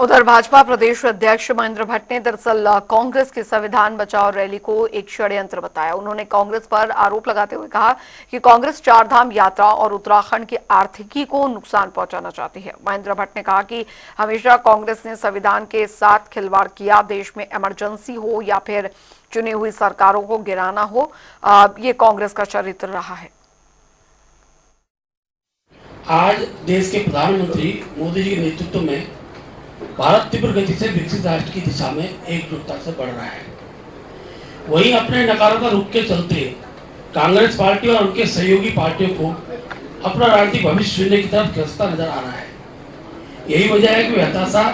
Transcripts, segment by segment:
उधर भाजपा प्रदेश अध्यक्ष महेंद्र भट्ट ने दरअसल कांग्रेस की संविधान बचाओ रैली को एक षड्यंत्र बताया। उन्होंने कांग्रेस पर आरोप लगाते हुए कहा कि कांग्रेस चारधाम यात्रा और उत्तराखंड की आर्थिकी को नुकसान पहुंचाना चाहती है। महेंद्र भट्ट ने कहा कि हमेशा कांग्रेस ने संविधान के साथ खिलवाड़ किया। देश में इमरजेंसी हो या फिर चुनी हुई सरकारों को गिराना हो, ये कांग्रेस का चरित्र रहा है। आज देश के प्रधानमंत्री मोदी जी के नेतृत्व में भारत तीव्र गति से विकसित राष्ट्र की दिशा में एकजुटता से बढ़ रहा है। वहीं अपने नकारात्मक रुख के चलते कांग्रेस पार्टी और उनके सहयोगी पार्टियों को अपना राजनीतिक भविष्य चुनने की तरफ खिसकता नजर आ रहा है। यही वजह है कि वे हताशा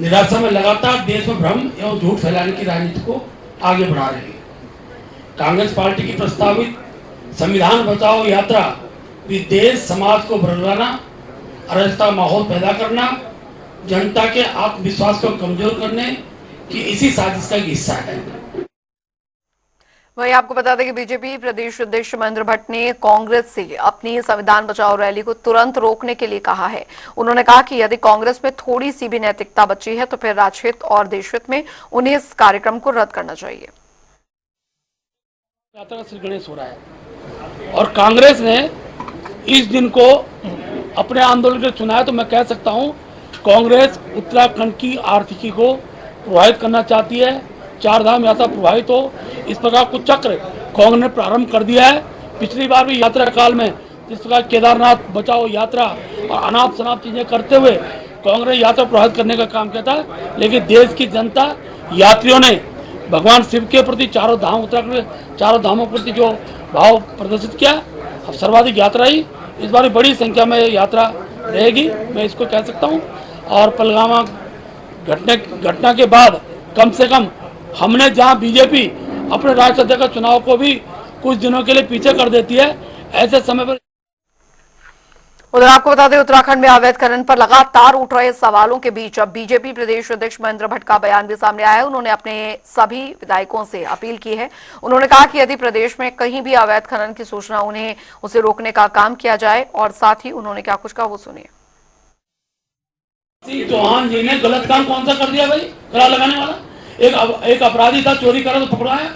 निराशा में लगातार देश में भ्रम एवं झूठ फैलाने की राजनीति को आगे बढ़ा रहे हैं। कांग्रेस पार्टी की प्रस्तावित संविधान बचाओ यात्रा भी देश समाज को भड़काना, अराजकता माहौल पैदा करना, जनता के आत्मविश्वास को कमजोर करने की इसी साजिश का हिस्सा है। वहीं आपको बता दें कि बीजेपी प्रदेश अध्यक्ष महेंद्र भट्ट ने कांग्रेस से अपनी संविधान बचाओ रैली को तुरंत रोकने के लिए कहा है। उन्होंने कहा कि यदि कांग्रेस में थोड़ी सी भी नैतिकता बची है तो फिर राजहित और देशहित में उन्हें इस कार्यक्रम को रद्द करना चाहिए। यात्रा श्री गणेश हो रहा है और कांग्रेस ने इस दिन को अपने आंदोलन के लिए चुना है, तो मैं कह सकता हूं कांग्रेस उत्तराखंड की आर्थिकी को प्रभावित करना चाहती है। चारधाम यात्रा प्रभावित हो, इस प्रकार कुछ चक्र कांग्रेस ने प्रारंभ कर दिया है। पिछली बार भी यात्रा काल में जिस प्रकार केदारनाथ बचाओ यात्रा और अनाप शनाप चीजें करते हुए कांग्रेस यात्रा प्रभावित करने का काम किया था, लेकिन देश की जनता यात्रियों ने भगवान शिव के प्रति, चारों धाम उत्तराखंड चारों धामों के प्रति जो भाव प्रदर्शित किया, अब सर्वाधिक यात्रा ही इस बार बड़ी संख्या में यात्रा रहेगी, मैं इसको कह सकता हूँ। और पहलगाम घटना के बाद कम से कम हमने जहां बीजेपी अपने राष्ट्रीय अध्यक्ष का चुनाव को भी कुछ दिनों के लिए पीछे कर देती है, ऐसे समय पर उधर आपको बता दें उत्तराखंड में अवैध खनन पर लगातार उठ रहे सवालों के बीच अब बीजेपी प्रदेश अध्यक्ष महेंद्र भट्ट का बयान भी सामने आया है। उन्होंने अपने सभी विधायकों से अपील की है। उन्होंने कहा कि यदि प्रदेश में कहीं भी अवैध खनन की सूचना उन्हें उसे रोकने का काम किया जाए, और साथ ही उन्होंने क्या कुछ कहा वो सुनिए। चौहान जी ने गलत काम कौन सा कर दिया भाई? गला लगाने वाला एक अपराधी था, चोरी करा तो पकड़ाया।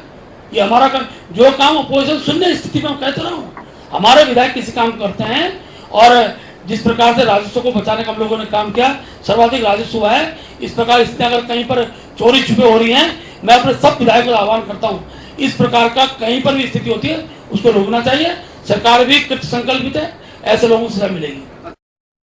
ये हमारा काम, जो काम अपोजिशन सुनने स्थिति में कहते रहा हूँ, हमारे विधायक किसी काम करते हैं और जिस प्रकार से राजस्व को बचाने का हम लोगों ने काम किया, सर्वाधिक राजस्व हुआ है। इस प्रकार स्थिति अगर कहीं पर चोरी छुपे हो रही है, मैं अपने सब विधायकों का आह्वान करता हूँ, इस प्रकार का कहीं पर भी स्थिति होती है उसको रोकना चाहिए। सरकार भी कृत संकल्पित है, ऐसे लोगों से मिलेगी।